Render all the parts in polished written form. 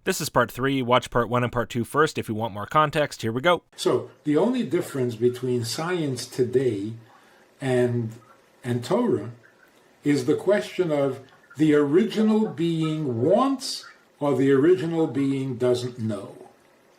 This is part 3. Watch part 1 and part 2 first if you want more context. Here we go. So the only difference between science today and Torah is the question of the original being wants or the original being doesn't know.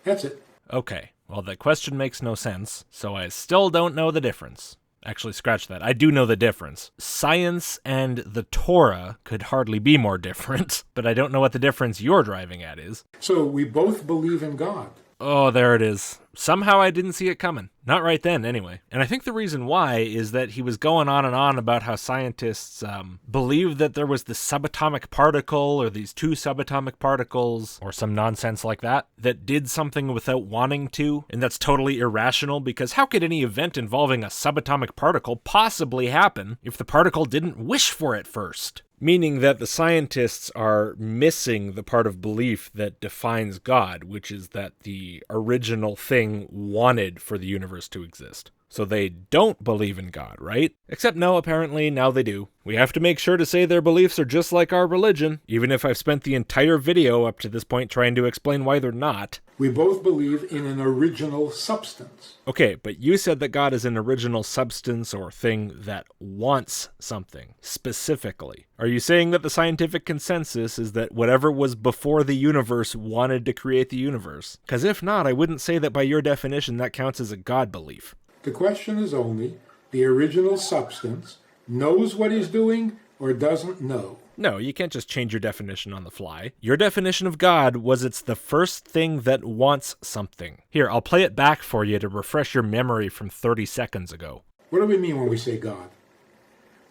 That's it. Okay, well, that question makes no sense, so I still don't know the difference. Actually, scratch that. I do know the difference. Science and the Torah could hardly be more different, but I don't know what the difference you're driving at is. So we both believe in God. Oh, there it is. Somehow I didn't see it coming. Not right then, anyway. And I think the reason why is that he was going on and on about how scientists believed that there was this subatomic particle or these two subatomic particles or some nonsense like that did something without wanting to, and that's totally irrational because how could any event involving a subatomic particle possibly happen if the particle didn't wish for it first? Meaning that the scientists are missing the part of belief that defines God, which is that the original thing wanted for the universe to exist. So they don't believe in God, right? Except no, apparently now they do. We have to make sure to say their beliefs are just like our religion, even if I've spent the entire video up to this point trying to explain why they're not. We both believe in an original substance. Okay, but you said that God is an original substance or thing that wants something, specifically. Are you saying that the scientific consensus is that whatever was before the universe wanted to create the universe? Because if not, I wouldn't say that by your definition that counts as a God belief. The question is only, the original substance knows what he's doing or doesn't know. No, you can't just change your definition on the fly. Your definition of God was it's the first thing that wants something. Here, I'll play it back for you to refresh your memory from 30 seconds ago. What do we mean when we say God?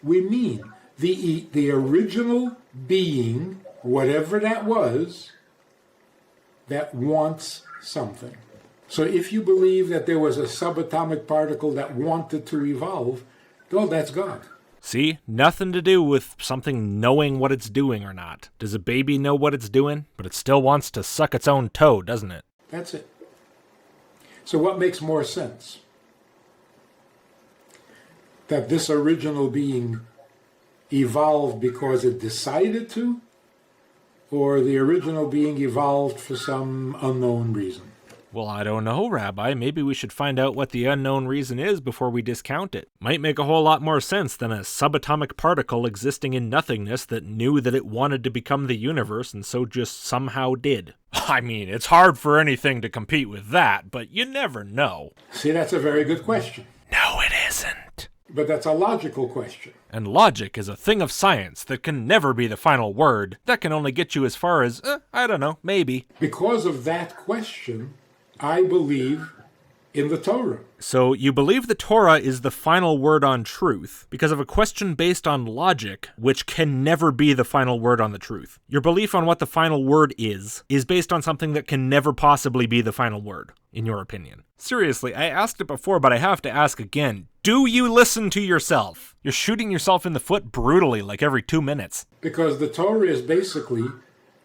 We mean the original being, whatever that was, that wants something. So if you believe that there was a subatomic particle that wanted to evolve, well, that's God. See? Nothing to do with something knowing what it's doing or not. Does a baby know what it's doing? But it still wants to suck its own toe, doesn't it? That's it. So what makes more sense? That this original being evolved because it decided to? Or the original being evolved for some unknown reason? Well, I don't know, Rabbi. Maybe we should find out what the unknown reason is before we discount it. Might make a whole lot more sense than a subatomic particle existing in nothingness that knew that it wanted to become the universe and so just somehow did. I mean, it's hard for anything to compete with that, but you never know. See, that's a very good question. No, it isn't. But that's a logical question. And logic is a thing of science that can never be the final word. That can only get you as far as, I don't know, maybe. Because of that question, I believe in the Torah. So you believe the Torah is the final word on truth because of a question based on logic, which can never be the final word on the truth. Your belief on what the final word is based on something that can never possibly be the final word, in your opinion. Seriously, I asked it before, but I have to ask again. Do you listen to yourself? You're shooting yourself in the foot brutally, like every 2 minutes. Because the Torah is basically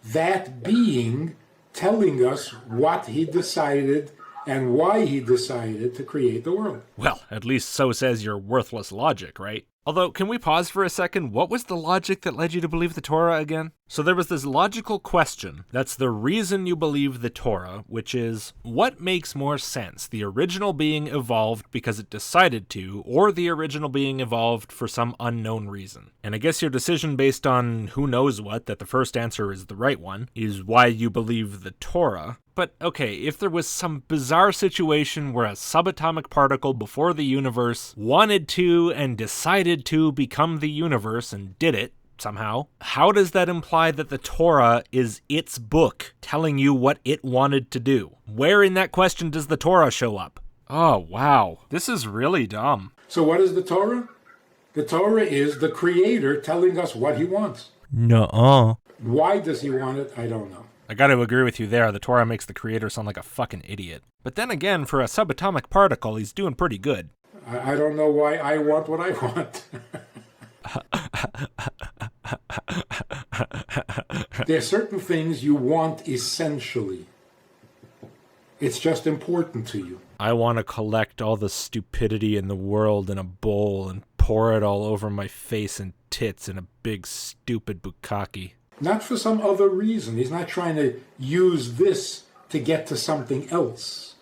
that being telling us what he decided and why he decided to create the world. Well, at least so says your worthless logic, right? Although, can we pause for a second? What was the logic that led you to believe the Torah again? So there was this logical question that's the reason you believe the Torah, which is, what makes more sense? The original being evolved because it decided to, or the original being evolved for some unknown reason? And I guess your decision based on who knows what, that the first answer is the right one, is why you believe the Torah. But okay, if there was some bizarre situation where a subatomic particle before the universe wanted to and decided to become the universe and did it somehow, how does that imply that the Torah is its book telling you what it wanted to do? Where in that question does the Torah show up? Oh, wow. This is really dumb. So what is the Torah? The Torah is the Creator telling us what he wants. Nuh-uh. Why does he want it? I don't know. I gotta agree with you there. The Torah makes the Creator sound like a fucking idiot. But then again, for a subatomic particle, he's doing pretty good. I don't know why I want what I want. There are certain things you want essentially. It's just important to you. I want to collect all the stupidity in the world in a bowl and pour it all over my face and tits in a big stupid bukkake. Not for some other reason. He's not trying to use this to get to something else.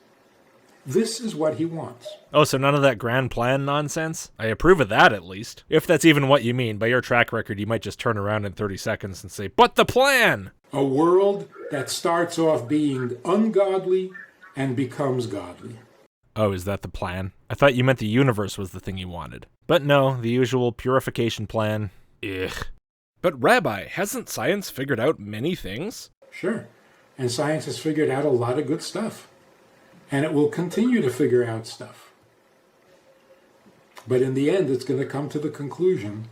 This is what he wants. Oh, so none of that grand plan nonsense? I approve of that, at least. If that's even what you mean. By your track record, you might just turn around in 30 seconds and say, "But the plan!" A world that starts off being ungodly and becomes godly. Oh, is that the plan? I thought you meant the universe was the thing you wanted. But no, the usual purification plan. Ugh. But Rabbi, hasn't science figured out many things? Sure. And science has figured out a lot of good stuff. And it will continue to figure out stuff. But in the end, it's going to come to the conclusion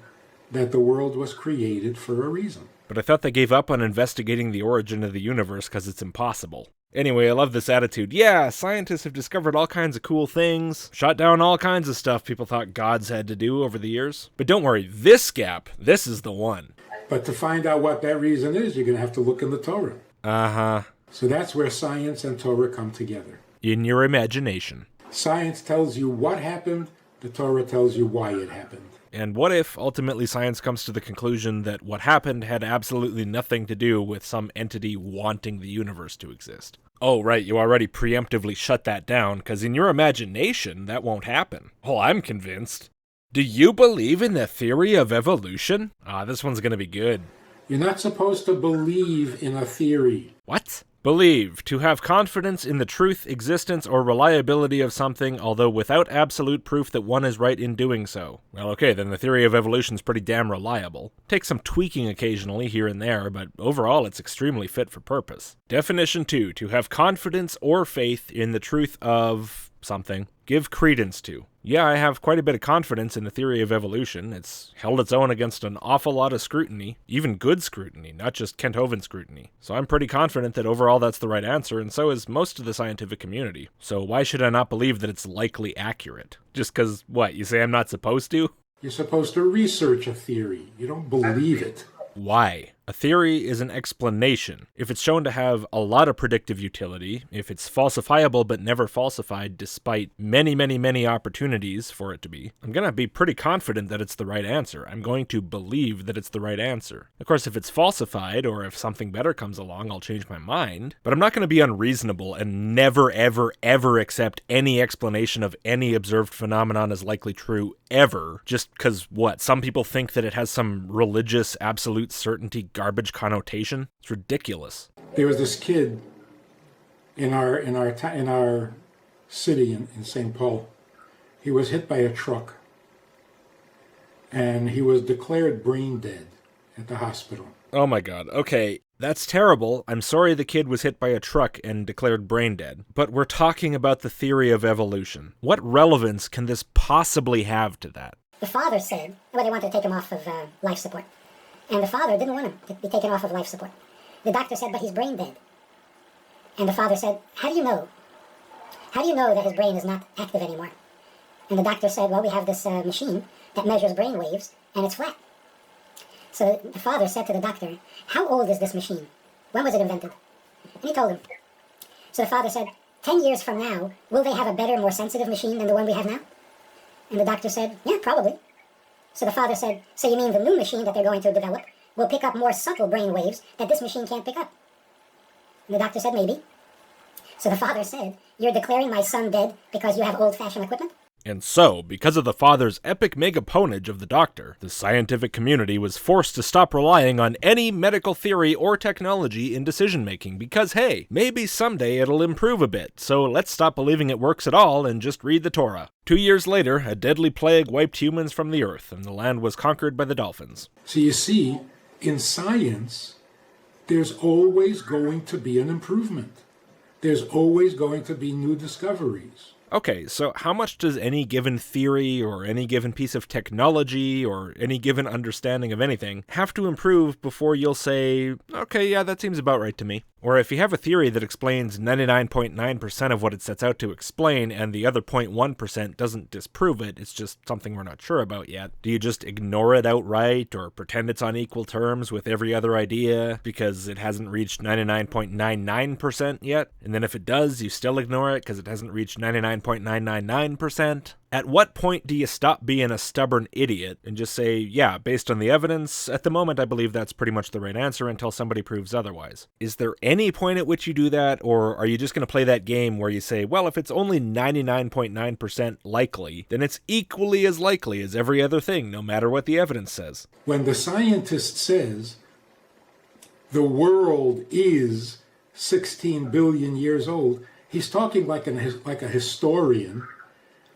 that the world was created for a reason. But I thought they gave up on investigating the origin of the universe because it's impossible. Anyway, I love this attitude. Yeah, scientists have discovered all kinds of cool things, shot down all kinds of stuff people thought gods had to do over the years. But don't worry, this gap, this is the one. But to find out what that reason is, you're going to have to look in the Torah. Uh-huh. So that's where science and Torah come together. In your imagination. Science tells you what happened, the Torah tells you why it happened. And what if, ultimately, science comes to the conclusion that what happened had absolutely nothing to do with some entity wanting the universe to exist? Oh, right, you already preemptively shut that down, because in your imagination, that won't happen. Oh, I'm convinced. Do you believe in the theory of evolution? This one's gonna be good. You're not supposed to believe in a theory. What? Believe, to have confidence in the truth, existence, or reliability of something, although without absolute proof that one is right in doing so. Well, okay, then the theory of evolution's pretty damn reliable. Takes some tweaking occasionally here and there, but overall it's extremely fit for purpose. Definition 2, to have confidence or faith in the truth of something. Give credence to. Yeah, I have quite a bit of confidence in the theory of evolution. It's held its own against an awful lot of scrutiny, even good scrutiny, not just Kent Hovind scrutiny. So I'm pretty confident that overall that's the right answer, and so is most of the scientific community. So why should I not believe that it's likely accurate? Just because, what, you say I'm not supposed to? You're supposed to research a theory. You don't believe it. Why? A theory is an explanation. If it's shown to have a lot of predictive utility, if it's falsifiable but never falsified despite many opportunities for it to be, I'm going to be pretty confident that it's the right answer. I'm going to believe that it's the right answer. Of course, if it's falsified or if something better comes along, I'll change my mind. But I'm not going to be unreasonable and never, ever accept any explanation of any observed phenomenon as likely true ever, just because, what, some people think that it has some religious absolute certainty garbage connotation? It's ridiculous. There was this kid in our city in St. Paul. He was hit by a truck, and he was declared brain dead at the hospital. Oh my god, okay, that's terrible. I'm sorry the kid was hit by a truck and declared brain dead, but we're talking about the theory of evolution. What relevance can this possibly have to that? The father said, well, they wanted to take him off of life support. And the father didn't want him to be taken off of life support. The doctor said, but he's brain dead. And the father said, how do you know? How do you know that his brain is not active anymore? And the doctor said, well, we have this machine that measures brain waves, and it's flat. So the father said to the doctor, how old is this machine? When was it invented? And he told him. So the father said, 10 years from now, will they have a better, more sensitive machine than the one we have now? And the doctor said, yeah, probably. So the father said, so you mean the new machine that they're going to develop will pick up more subtle brain waves that this machine can't pick up? And the doctor said, maybe. So the father said, you're declaring my son dead because you have old-fashioned equipment? And so, because of the father's epic mega-ponage of the doctor, the scientific community was forced to stop relying on any medical theory or technology in decision-making because, hey, maybe someday it'll improve a bit, so let's stop believing it works at all and just read the Torah. 2 years later, a deadly plague wiped humans from the earth, and the land was conquered by the dolphins. So you see, in science, there's always going to be an improvement. There's always going to be new discoveries. Okay, so how much does any given theory or any given piece of technology or any given understanding of anything have to improve before you'll say, okay, yeah, that seems about right to me? Or if you have a theory that explains 99.9% of what it sets out to explain and the other 0.1% doesn't disprove it, it's just something we're not sure about yet, do you just ignore it outright or pretend it's on equal terms with every other idea because it hasn't reached 99.99% yet? And then if it does, you still ignore it because it hasn't reached 99.99% 99.999%? At what point do you stop being a stubborn idiot and just say, yeah, based on the evidence, at the moment I believe that's pretty much the right answer until somebody proves otherwise? Is there any point at which you do that, or are you just going to play that game where you say, well, if it's only 99.9% likely, then it's equally as likely as every other thing, no matter what the evidence says? When the scientist says the world is 16 billion years old, he's talking like a historian,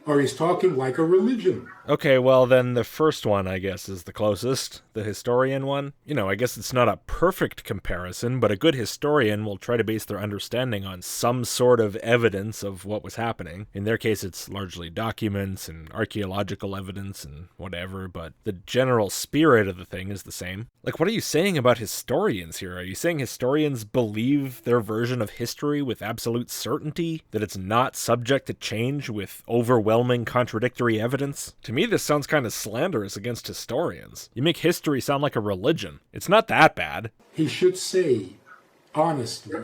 or he's talking like a religion. Okay, well then the first one, I guess, is the closest, the historian one. I guess it's not a perfect comparison, but a good historian will try to base their understanding on some sort of evidence of what was happening. In their case, it's largely documents and archaeological evidence and whatever, but the general spirit of the thing is the same. Like, what are you saying about historians here? Are you saying historians believe their version of history with absolute certainty? That it's not subject to change with overwhelming contradictory evidence? To me, this sounds kind of slanderous against historians. You make history sound like a religion. It's not that bad. He should say, honestly,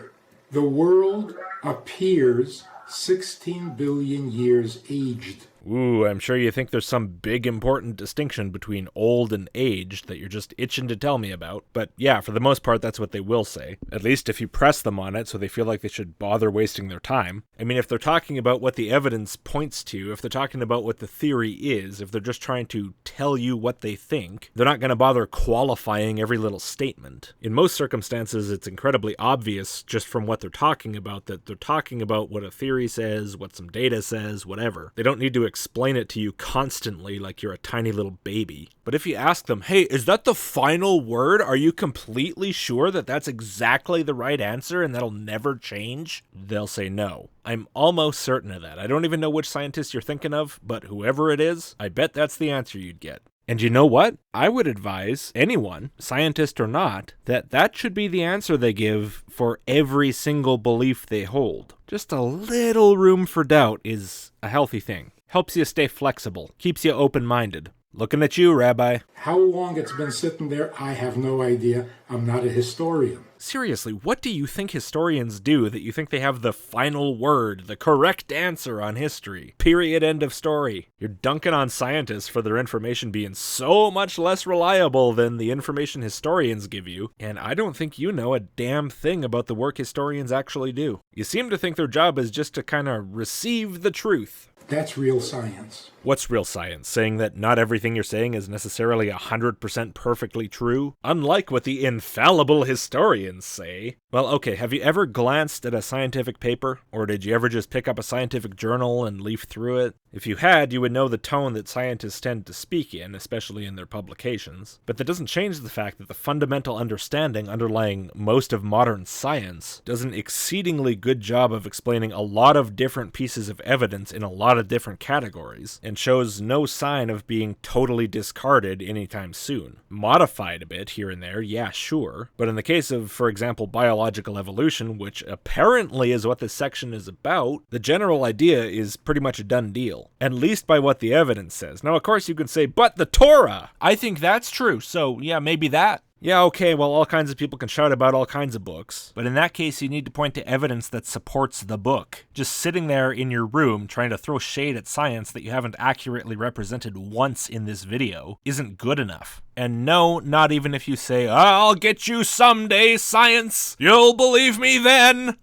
the world appears 16 billion years aged. Ooh, I'm sure you think there's some big important distinction between old and aged that you're just itching to tell me about. But yeah, for the most part, that's what they will say. At least if you press them on it so they feel like they should bother wasting their time. I mean, if they're talking about what the evidence points to, if they're talking about what the theory is, if they're just trying to tell you what they think, they're not going to bother qualifying every little statement. In most circumstances, it's incredibly obvious just from what they're talking about that they're talking about what a theory says, what some data says, whatever. They don't need to explain it to you constantly like you're a tiny little baby. But if you ask them, hey, is that the final word? Are you completely sure that that's exactly the right answer and that'll never change? They'll say no. I'm almost certain of that. I don't even know which scientist you're thinking of, but whoever it is, I bet that's the answer you'd get. And you know what? I would advise anyone, scientist or not, that should be the answer they give for every single belief they hold. Just a little room for doubt is a healthy thing. Helps you stay flexible, keeps you open-minded. Looking at you, Rabbi. How long it's been sitting there, I have no idea. I'm not a historian. Seriously, what do you think historians do that you think they have the final word, the correct answer on history? Period, end of story. You're dunking on scientists for their information being so much less reliable than the information historians give you, and I don't think you know a damn thing about the work historians actually do. You seem to think their job is just to kind of receive the truth. That's real science. What's real science? Saying that not everything you're saying is necessarily 100% perfectly true? Unlike what the infallible historians say. Well, okay, have you ever glanced at a scientific paper? Or did you ever just pick up a scientific journal and leaf through it? If you had, you would know the tone that scientists tend to speak in, especially in their publications. But that doesn't change the fact that the fundamental understanding underlying most of modern science does an exceedingly good job of explaining a lot of different pieces of evidence in a lot of different categories, and shows no sign of being totally discarded anytime soon. Modified a bit here and there, yeah, sure, but in the case of, for example, biological evolution, which apparently is what this section is about, the general idea is pretty much a done deal, at least by what the evidence says. Now, of course, you can say, but the Torah! I think that's true, so yeah, maybe that. Yeah, okay, well, all kinds of people can shout about all kinds of books, but in that case, you need to point to evidence that supports the book. Just sitting there in your room trying to throw shade at science that you haven't accurately represented once in this video isn't good enough. And no, not even if you say, I'll get you someday, science! You'll believe me then!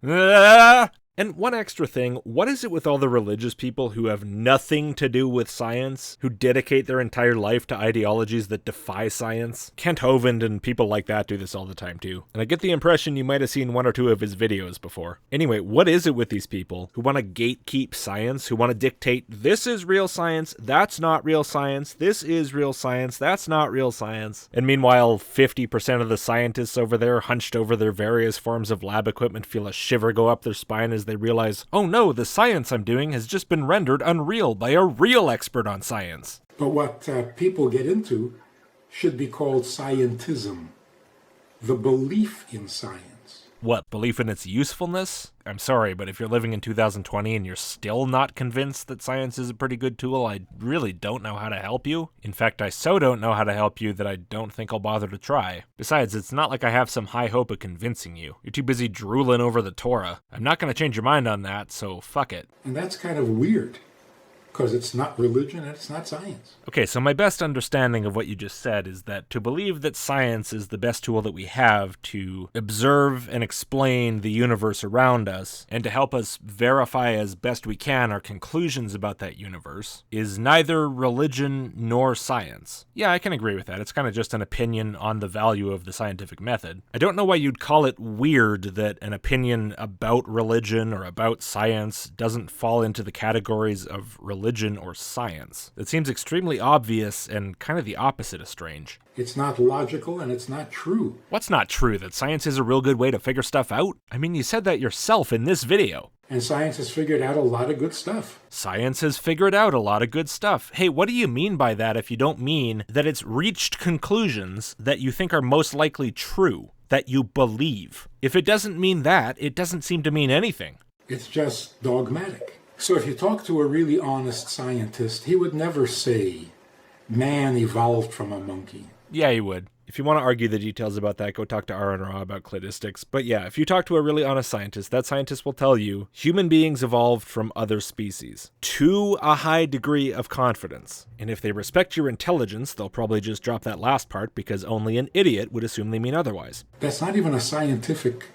And one extra thing, what is it with all the religious people who have nothing to do with science, who dedicate their entire life to ideologies that defy science? Kent Hovind and people like that do this all the time too. And I get the impression you might have seen one or two of his videos before. Anyway, what is it with these people who want to gatekeep science, who want to dictate, this is real science, that's not real science, this is real science, that's not real science? And meanwhile, 50% of the scientists over there hunched over their various forms of lab equipment feel a shiver go up their spine as they realize, oh no, the science I'm doing has just been rendered unreal by a real expert on science. But what people get into should be called scientism, the belief in science. What, belief in its usefulness? I'm sorry, but if you're living in 2020 and you're still not convinced that science is a pretty good tool, I really don't know how to help you. In fact, I so don't know how to help you that I don't think I'll bother to try. Besides, it's not like I have some high hope of convincing you. You're too busy drooling over the Torah. I'm not going to change your mind on that, so fuck it. And that's kind of weird, because it's not religion and it's not science. Okay, so my best understanding of what you just said is that to believe that science is the best tool that we have to observe and explain the universe around us, and to help us verify as best we can our conclusions about that universe, is neither religion nor science. Yeah, I can agree with that. It's kind of just an opinion on the value of the scientific method. I don't know why you'd call it weird that an opinion about religion or about science doesn't fall into the categories of religion or science. It seems extremely obvious and kind of the opposite of strange. It's not logical and it's not true. What's not true? That science is a real good way to figure stuff out? I mean, you said that yourself in this video. And science has figured out a lot of good stuff. Science has figured out a lot of good stuff. Hey, what do you mean by that if you don't mean that it's reached conclusions that you think are most likely true, that you believe? If it doesn't mean that, it doesn't seem to mean anything. It's just dogmatic. So if you talk to a really honest scientist, he would never say, man evolved from a monkey. Yeah, he would. If you want to argue the details about that, go talk to Aaron Ra about cladistics. But yeah, if you talk to a really honest scientist, that scientist will tell you human beings evolved from other species to a high degree of confidence. And if they respect your intelligence, they'll probably just drop that last part because only an idiot would assume they mean otherwise. That's not even a scientific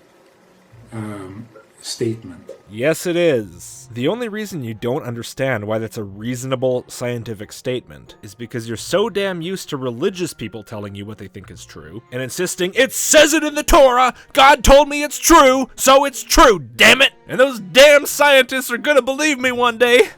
statement. Yes, it is. The only reason you don't understand why that's a reasonable scientific statement is because you're so damn used to religious people telling you what they think is true and insisting, it says it in the Torah, God told me it's true, so it's true, damn it! And those damn scientists are gonna believe me one day.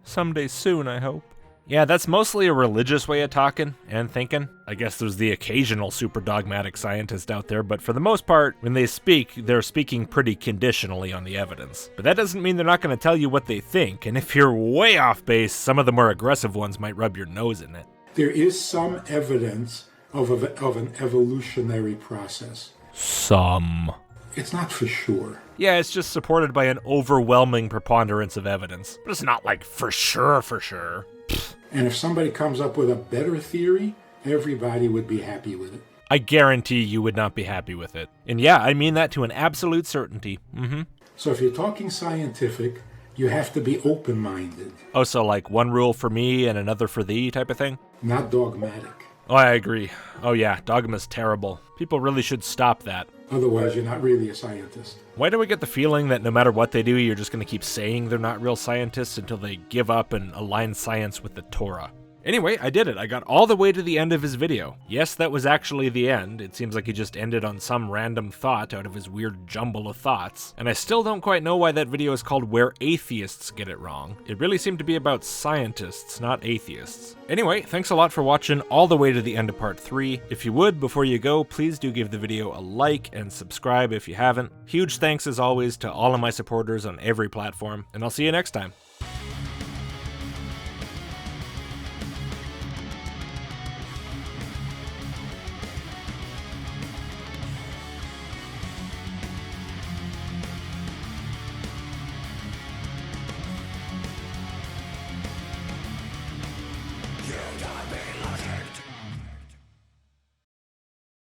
Someday soon, I hope. Yeah, that's mostly a religious way of talking and thinking. I guess there's the occasional super dogmatic scientist out there, but for the most part, when they speak, they're speaking pretty conditionally on the evidence. But that doesn't mean they're not going to tell you what they think, and if you're way off base, some of the more aggressive ones might rub your nose in it. There is some evidence of an evolutionary process. Some. It's not for sure. Yeah, it's just supported by an overwhelming preponderance of evidence. But it's not like for sure, for sure. And if somebody comes up with a better theory, everybody would be happy with it. I guarantee you would not be happy with it. And yeah, I mean that to an absolute certainty. So if you're talking scientific, you have to be open-minded. Oh, so like one rule for me and another for thee type of thing? Not dogmatic. Oh, I agree. Oh yeah, dogma's terrible. People really should stop that. Otherwise, you're not really a scientist. Why do we get the feeling that no matter what they do, you're just going to keep saying they're not real scientists until they give up and align science with the Torah? Anyway, I did it. I got all the way to the end of his video. Yes, that was actually the end. It seems like he just ended on some random thought out of his weird jumble of thoughts. And I still don't quite know why that video is called Where Atheists Get It Wrong. It really seemed to be about scientists, not atheists. Anyway, thanks a lot for watching all the way to the end of part 3. If you would, before you go, please do give the video a like and subscribe if you haven't. Huge thanks as always to all of my supporters on every platform, and I'll see you next time.